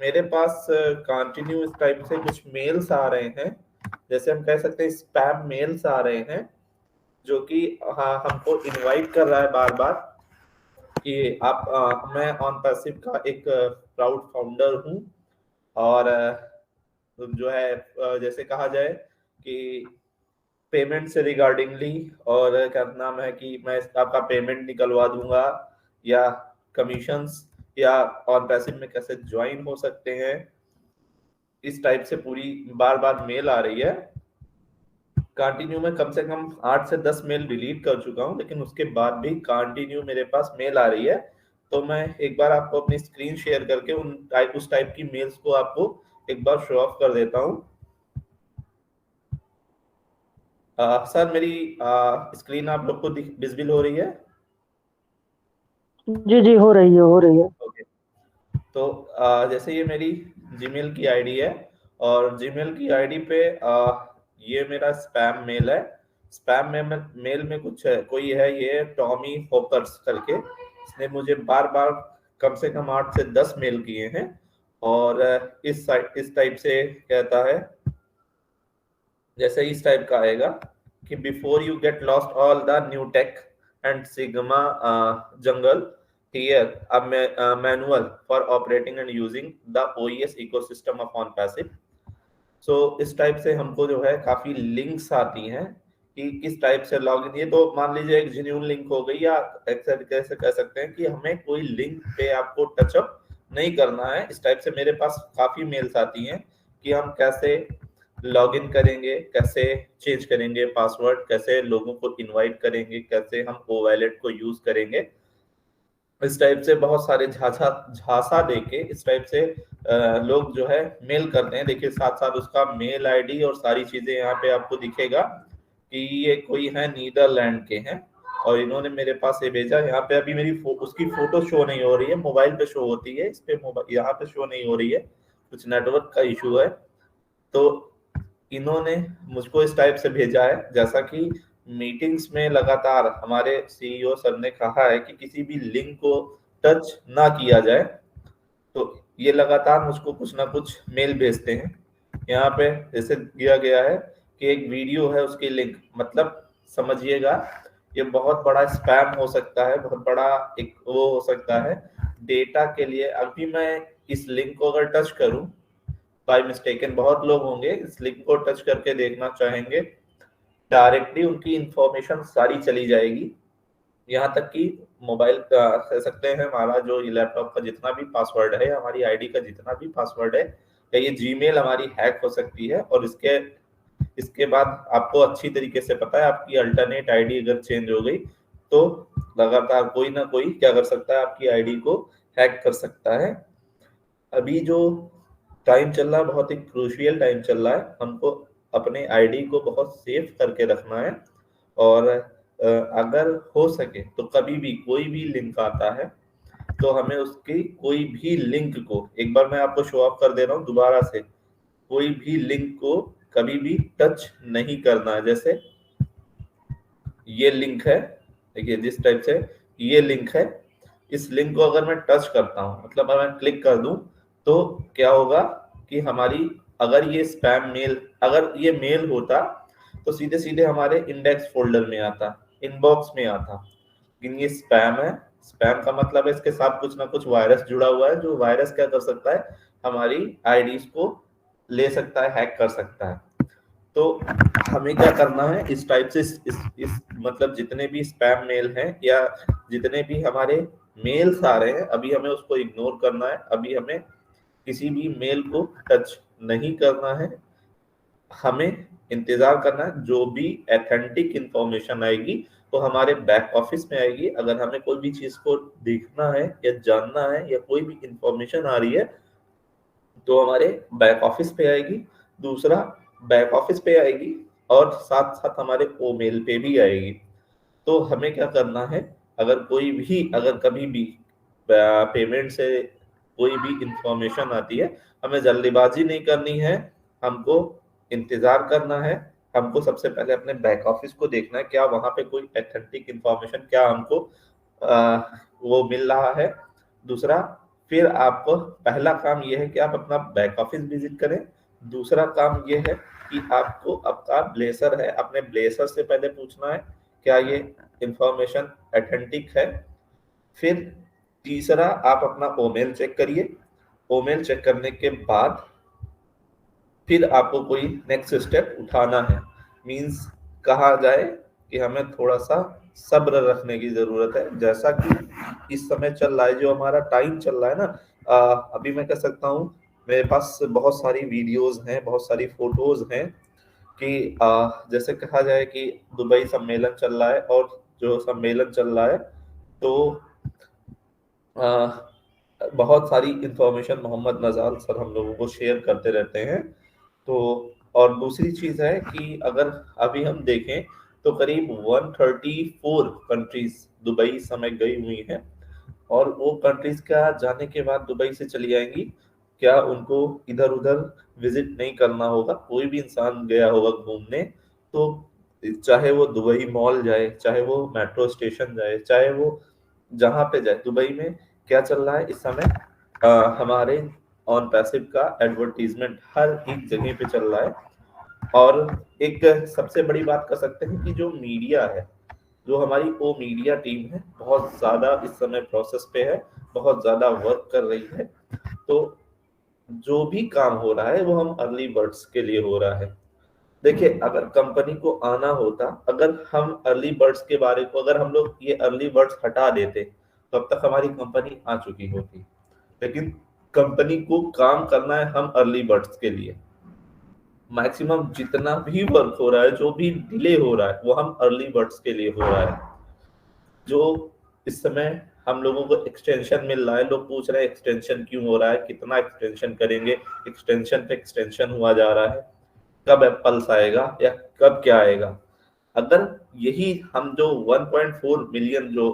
मेरे पास कंटिन्यू इस टाइप से कुछ मेल्स आ रहे हैं, जैसे हम कह सकते हैं स्पैम मेल्स आ रहे हैं, जो कि हाँ हमको इनवाइट कर रहा है बार बार कि आप मैं ऑन पैसिव का एक प्राउड फाउंडर हूँ। और जो है जैसे कहा जाए कि पेमेंट से रिगार्डिंगली, और क्या नाम है कि मैं आपका पेमेंट निकलवा दूंगा, या कमीशंस, या ऑन पैसिव में कैसे ज्वाइन हो सकते हैं, इस टाइप से पूरी बार बार मेल आ रही है। कंटिन्यू में कम से कम 8 से 10 मेल डिलीट कर चुका हूँ, लेकिन उसके बाद भी कंटिन्यू मेरे पास मेल आ रही है। तो मैं एक बार आपको अपनी स्क्रीन शेयर करके उस टाइप की मेल्स को आपको एक बार शो ऑफ कर देता हूँ। सर मेरी स्क्रीन आप लोग को विजिबल हो रही है? जी जी, हो रही है, हो रही है। ओके। तो जैसे ये मेरी जीमेल की आईडी है, और जीमेल की आईडी पे ये मेरा स्पैम मेल है। स्पैम मेल में कुछ है, कोई है ये टॉमी होकर्स करके, इसने मुझे बार बार कम से कम 8 से 10 मेल किए हैं। और इस टाइप से कहता है, जैसे इस टाइप का आएगा कि before you get lost all the new tech and sigma jungle, here a manual for operating and using the OES ecosystem of on passive. So इस टाइप से हमको जो है काफी लिंक्स आती हैं कि किस टाइप से लॉग इन, ये तो मान लीजिए एक जेन्युइन लिंक हो गई, या कैसे कह सकते हैं कि हमें कोई लिंक पे आपको टचअप नहीं करना है। इस टाइप से मेरे पास काफी मेल्स आती हैं कि हम कैसे लॉग इन करेंगे, कैसे चेंज करेंगे पासवर्ड, कैसे लोगों को इनवाइट करेंगे, कैसे हम ओ वैलेट को यूज करेंगे। इस टाइप से बहुत सारे झांसा झांसा देके इस टाइप से लोग जो है मेल करते हैं। देखिए साथ साथ उसका मेल आईडी और सारी चीजें यहाँ पे आपको दिखेगा कि ये कोई है नीदरलैंड के हैं, और इन्होंने मेरे पास ये भेजा। यहाँ पे अभी मेरी उसकी फोटो शो नहीं हो रही है, मोबाइल पे शो होती है, इस पे मोबाइल यहाँ पे शो नहीं हो रही है, कुछ नेटवर्क का इशू है। तो इन्होंने मुझको इस टाइप से भेजा है, जैसा कि मीटिंग्स में लगातार हमारे सीईओ सर ने कहा है कि किसी भी लिंक को टच ना किया जाए। तो ये लगातार मुझको कुछ ना कुछ मेल भेजते हैं। यहाँ पे जैसे दिया गया है कि एक वीडियो है, उसकी लिंक, मतलब समझिएगा ये बहुत बड़ा स्पैम हो सकता है, बहुत बड़ा एक वो हो सकता है डेटा के लिए। अभी मैं इस लिंक को अगर टच करूं बाय मिस्टेकन, बहुत लोग होंगे इस लिंक को टच करके देखना चाहेंगे, डायरेक्टली उनकी इंफॉर्मेशन सारी चली जाएगी। यहाँ तक कि मोबाइल का कह सकते हैं, हमारा जो लैपटॉप का जितना भी पासवर्ड है, हमारी आईडी का जितना भी पासवर्ड है, या ये जीमेल हमारी हैक हो सकती है। और इसके इसके बाद आपको अच्छी तरीके से पता है, आपकी अल्टरनेट आईडी अगर चेंज हो गई तो लगातार कोई ना कोई क्या कर सकता है, आपकी आईडी को हैक कर सकता है। अभी जो टाइम चल रहा है बहुत ही क्रूशियल टाइम चल रहा है, हमको अपने आईडी को बहुत सेफ करके रखना है। और अगर हो सके तो कभी भी कोई भी लिंक आता है तो हमें उसकी कोई भी लिंक को, एक बार मैं आपको शो ऑफ कर दे रहा हूँ दोबारा से, कोई भी लिंक को कभी भी टच नहीं करना है। जैसे ये लिंक है, देखिए जिस टाइप से ये लिंक है, इस लिंक को अगर मैं टच करता हूँ, मतलब अगर मैं क्लिक कर दूं, तो क्या होगा कि हमारी, अगर ये स्पैम मेल, अगर ये मेल होता तो सीधे सीधे हमारे इंडेक्स फोल्डर में आता, इनबॉक्स में आता। लेकिन ये स्पैम है। स्पैम का मतलब है इसके साथ कुछ ना कुछ वायरस जुड़ा हुआ है, जो वायरस क्या कर सकता है, हमारी आईडीज को ले सकता है, हैक कर सकता है। तो हमें क्या करना है, इस टाइप से इस मतलब जितने भी स्पैम मेल हैं, या जितने भी हमारे मेल्स आ रहे हैं, अभी हमें उसको इग्नोर करना है। अभी हमें किसी भी मेल को टच नहीं करना है। हमें इंतजार करना है, जो भी ऑथेंटिक इंफॉर्मेशन आएगी वो हमारे बैक ऑफिस में आएगी। अगर हमें कोई भी चीज को देखना है या जानना है, या कोई भी इंफॉर्मेशन आ रही है, तो हमारे बैक ऑफिस पे आएगी। दूसरा, बैक ऑफिस पे आएगी और साथ साथ हमारे मेल पे भी आएगी। तो हमें क्या करना है, अगर कोई भी, अगर कभी भी पेमेंट से कोई भी इंफॉर्मेशन आती है, हमें जल्दीबाजी नहीं करनी है, हमको इंतजार करना है। हमको सबसे पहले अपने बैक ऑफिस को देखना है, क्या वहां पे कोई ऑथेंटिक इंफॉर्मेशन क्या हमको वो मिल रहा है। दूसरा, फिर आपको पहला काम यह है कि आप अपना बैक ऑफिस विजिट करें। दूसरा काम यह है कि आपको आपका ब्लेसर है, अपने ब्लेसर से पहले पूछना है क्या ये इंफॉर्मेशन ऑथेंटिक है। फिर तीसरा आप अपना ओमेल चेक करिए। ओमेल चेक करने के बाद फिर आपको कोई नेक्स्ट स्टेप उठाना है। मींस कहा जाए कि हमें थोड़ा सा सब्र रखने की जरूरत है। जैसा कि इस समय चल रहा है, जो हमारा टाइम चल रहा है ना, अभी मैं कह सकता हूँ मेरे पास बहुत सारी वीडियोस हैं, बहुत सारी फोटोज हैं कि जैसे कहा जाए कि दुबई सम्मेलन चल रहा है, और जो सम्मेलन चल रहा है तो बहुत सारी इंफॉर्मेशन मोहम्मद नजाल सर हम लोगों को शेयर करते रहते हैं। तो और दूसरी चीज है कि अगर अभी हम देखें तो करीब 134 कंट्रीज दुबई समय गई हुई हैं, और वो कंट्रीज का जाने के बाद दुबई से चली जाएंगी। क्या उनको इधर उधर विजिट नहीं करना होगा? कोई भी इंसान गया होगा घूमने तो चाहे वो दुबई मॉल जाए, चाहे वो मेट्रो स्टेशन जाए, चाहे वो जहां पे जाए, दुबई में क्या चल रहा है इस समय, हमारे ऑन पैसिव का एडवर्टीजमेंट हर एक जगह पे चल रहा है। और एक सबसे बड़ी बात कर सकते हैं कि जो मीडिया है, जो हमारी वो मीडिया टीम है, बहुत ज्यादा इस समय प्रोसेस पे है, बहुत ज्यादा वर्क कर रही है। तो जो भी काम हो रहा है वो हम अर्ली बर्ड्स के लिए हो रहा है। देखिए, अगर कंपनी को आना होता, अगर हम अर्ली बर्ड्स के बारे को, अगर हम लोग ये अर्ली बर्ड्स हटा देते तो अब तक हमारी कंपनी आ चुकी होती। लेकिन कंपनी को काम करना है हम अर्ली बर्ड्स के लिए। मैक्सिमम जितना भी वर्क हो रहा है, जो भी डिले हो रहा है, वो हम अर्ली बर्ड्स के लिए हो रहा है। जो इस समय हम लोगों को एक्सटेंशन मिल रहा है, लोग पूछ रहे हैं एक्सटेंशन क्यों हो रहा है, कितना एक्सटेंशन करेंगे, एक्सटेंशन पे एक्सटेंशन हुआ जा रहा है, कब एप्पल्स आएगा या कब क्या आएगा। अगर यही हम जो 1.4 मिलियन जो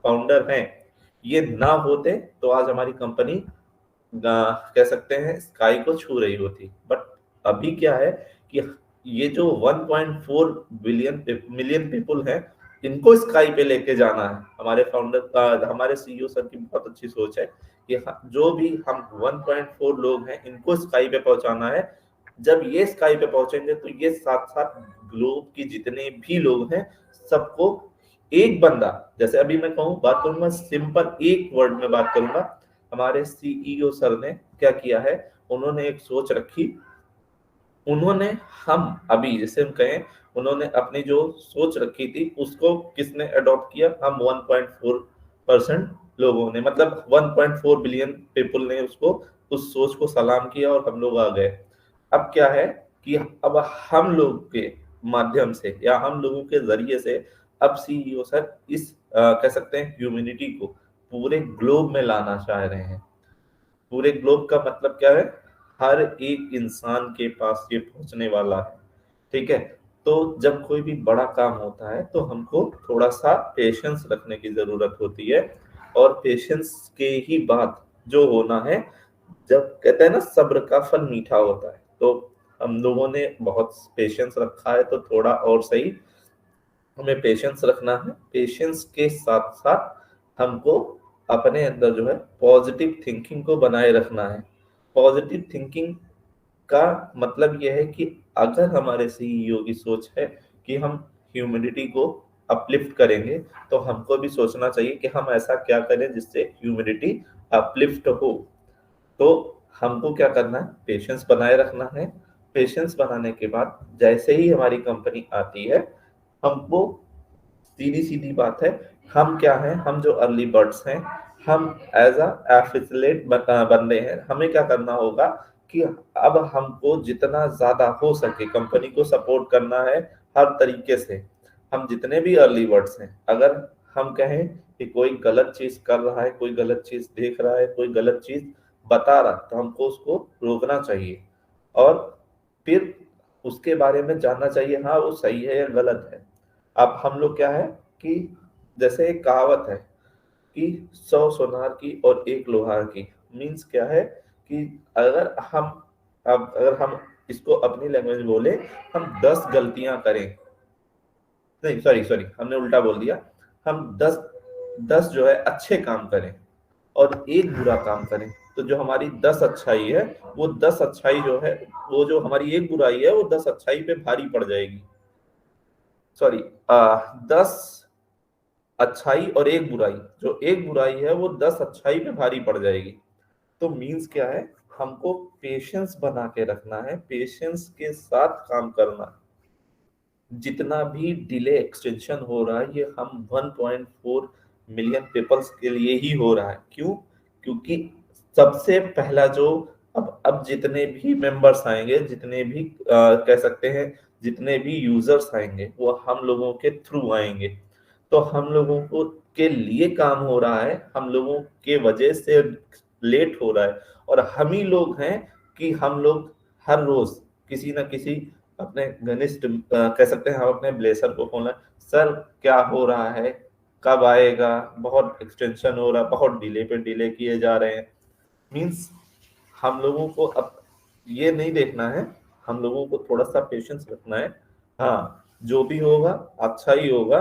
फाउंडर हैं ये ना होते तो आज हमारी कंपनी कह सकते हैं स्काई को छू रही होती। बट अभी क्या है कि ये जो 1.4 बिलियन मिलियन पीपल हैं, इनको स्काई पे लेके जाना है। हमारे फाउंडर, हमारे सीईओ सर की बहुत अच्छी सोच है कि जो भी हम 1.4 लोग हैं इनको स्काई पे पहुंचाना है। जब ये स्काई पे पहुंचेंगे तो ये साथ साथ ग्लोब की जितने भी लोग हैं सबको एक बंदा, जैसे अभी मैं कहूँ बात करूंगा सिंपल एक वर्ड में बात करूंगा, हमारे सीईओ सर ने क्या किया है, उन्होंने एक सोच रखी। उन्होंने हम अभी जैसे हम कहें, उन्होंने अपनी जो सोच रखी थी उसको किसने अडॉप्ट किया? हम 1.4% लोगों ने, मतलब 1.4 बिलियन पीपल ने उसको, उस सोच को सलाम किया और हम लोग आ गए। अब क्या है कि अब हम लोग के माध्यम से या हम लोगों के जरिए से अब सीईओ सर इस कह सकते हैं ह्यूमैनिटी को पूरे ग्लोब में लाना चाह रहे हैं। पूरे ग्लोब का मतलब क्या है? हर एक इंसान के पास ये पहुंचने वाला है। ठीक है, तो जब कोई भी बड़ा काम होता है तो हमको थोड़ा सा पेशेंस रखने की जरूरत होती है। और पेशेंस के ही बाद जो होना है, जब कहते हैं ना सब्र का फल मीठा होता है, तो हम लोगों ने बहुत पेशेंस रखा है। तो थोड़ा और सही हमें पेशेंस रखना है। पेशेंस के साथ साथ हमको अपने अंदर जो है पॉजिटिव थिंकिंग को बनाए रखना है। पॉजिटिव थिंकिंग का मतलब यह है कि अगर हमारे सीईओ की सोच है कि हम ह्यूमैनिटी को अपलिफ्ट करेंगे, तो हमको भी सोचना चाहिए कि हम ऐसा क्या करें जिससे ह्यूमैनिटी अपलिफ्ट हो। तो हमको क्या करना है? पेशेंस बनाए रखना है। पेशेंस बनाने के बाद जैसे ही हमारी कंपनी आती है, हमको सीधी सीधी बात है, हम क्या हैं, हम जो अर्ली बर्ड्स हैं, हम एज अ एफिलिएट बंदे हैं। हमें क्या करना होगा कि अब हमको जितना ज्यादा हो सके कंपनी को सपोर्ट करना है हर तरीके से। हम जितने भी अर्ली बर्ड्स हैं, अगर हम कहें कि कोई गलत चीज कर रहा है, कोई गलत चीज देख रहा है, कोई गलत चीज बता रहा, तो हमको उसको रोकना चाहिए और फिर उसके बारे में जानना चाहिए, हाँ वो सही है या गलत है। अब हम लोग क्या है कि जैसे एक कहावत है कि 100 सोनार की और एक लोहार की। मीन्स क्या है कि अगर हम, अब अगर हम इसको अपनी लैंग्वेज बोले, हम 10 गलतियां करें, नहीं सॉरी सॉरी हमने उल्टा बोल दिया, हम 10 10 जो है अच्छे काम करें और एक बुरा काम करें, तो जो हमारी 10 अच्छाई है वो 10 अच्छाई जो है, वो जो हमारी एक बुराई है वो 10 अच्छाई पे भारी पड़ जाएगी। सॉरी, 10 अच्छाई और एक बुराई, जो एक बुराई है वो 10 अच्छाई पे भारी पड़ जाएगी। तो मीन्स क्या है, हमको पेशेंस बना के रखना है, पेशेंस के साथ काम करना है। जितना भी डिले एक्सटेंशन हो रहा है ये हम 1.4 मिलियन पीपल्स के लिए ही हो रहा है। क्यों? क्योंकि सबसे पहला जो, अब जितने भी मेंबर्स आएंगे, जितने भी कह सकते हैं जितने भी यूजर्स आएंगे वो हम लोगों के थ्रू आएंगे। तो हम लोगों को के लिए काम हो रहा है, हम लोगों के वजह से लेट हो रहा है, और हम ही लोग हैं कि हम लोग हर रोज किसी ना किसी अपने घनिष्ठ कह सकते हैं, हम अपने ब्लेसर को फोन, सर क्या हो रहा है, कब आएगा, बहुत एक्सटेंशन हो रहा है, बहुत डिले पे डिले किए जा रहे हैं। मीन्स हम लोगों को अब ये नहीं देखना है, हम लोगों को थोड़ा सा पेशेंस रखना है। हाँ, जो भी होगा अच्छा ही होगा,